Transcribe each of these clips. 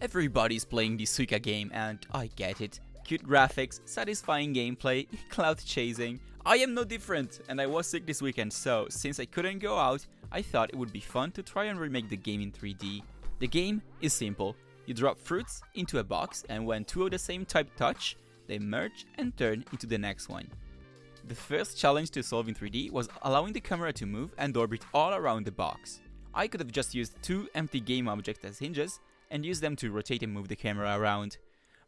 Everybody's playing the Suika game and I get it. Cute graphics, satisfying gameplay, cloud chasing. I am no different and I was sick this weekend, so since I couldn't go out, I thought it would be fun to try and remake the game in 3D. The game is simple. You drop fruits into a box and when two of the same type touch, they merge and turn into the next one. The first challenge to solve in 3D was allowing the camera to move and orbit all around the box. I could have just used two empty game objects as hinges and use them to rotate and move the camera around.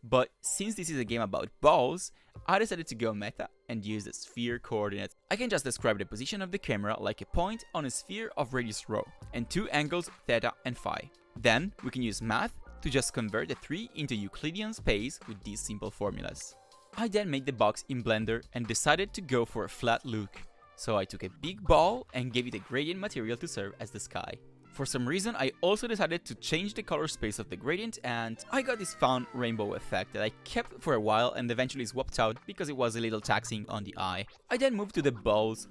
But since this is a game about balls, I decided to go meta and use the sphere coordinates. I can just describe the position of the camera like a point on a sphere of radius rho and two angles theta and phi. Then we can use math to just convert the 3 into Euclidean space with these simple formulas. I then made the box in Blender and decided to go for a flat look. So I took a big ball and gave it a gradient material to serve as the sky. For some reason, I also decided to change the color space of the gradient and I got this fun rainbow effect that I kept for a while and eventually swapped out because it was a little taxing on the eye. I then moved to the balls,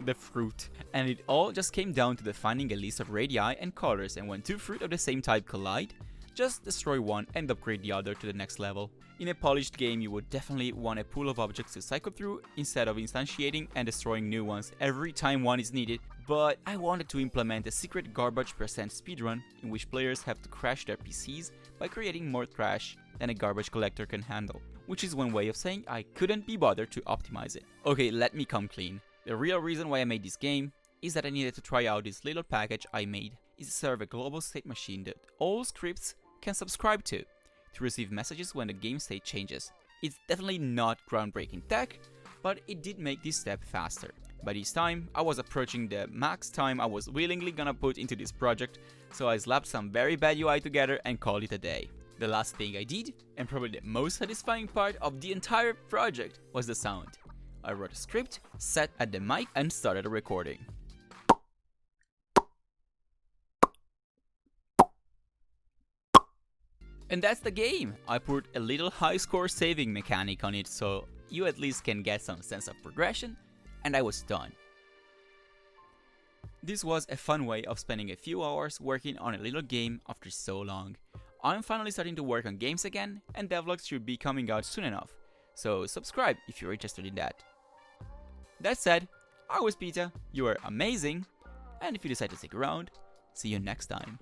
the fruit, and it all just came down to defining a list of radii and colors, and when two fruit of the same type collide, just destroy one and upgrade the other to the next level. In a polished game, you would definitely want a pool of objects to cycle through instead of instantiating and destroying new ones every time one is needed, but I wanted to implement a secret garbage percent speedrun in which players have to crash their PCs by creating more trash than a garbage collector can handle, which is one way of saying I couldn't be bothered to optimize it. Okay, let me come clean. The real reason why I made this game is that I needed to try out this little package I made. It's to serve a global state machine that all scripts can subscribe to receive messages when the game state changes. It's definitely not groundbreaking tech, but it did make this step faster. By this time, I was approaching the max time I was willingly gonna put into this project, so I slapped some very bad UI together and called it a day. The last thing I did, and probably the most satisfying part of the entire project, was the sound. I wrote a script, set at the mic, and started recording. And that's the game! I put a little high score saving mechanic on it so you at least can get some sense of progression, and I was done. This was a fun way of spending a few hours working on a little game after so long. I'm finally starting to work on games again, and devlogs should be coming out soon enough, so subscribe if you're interested in that. That said, I was Peter, you were amazing, and if you decide to stick around, see you next time.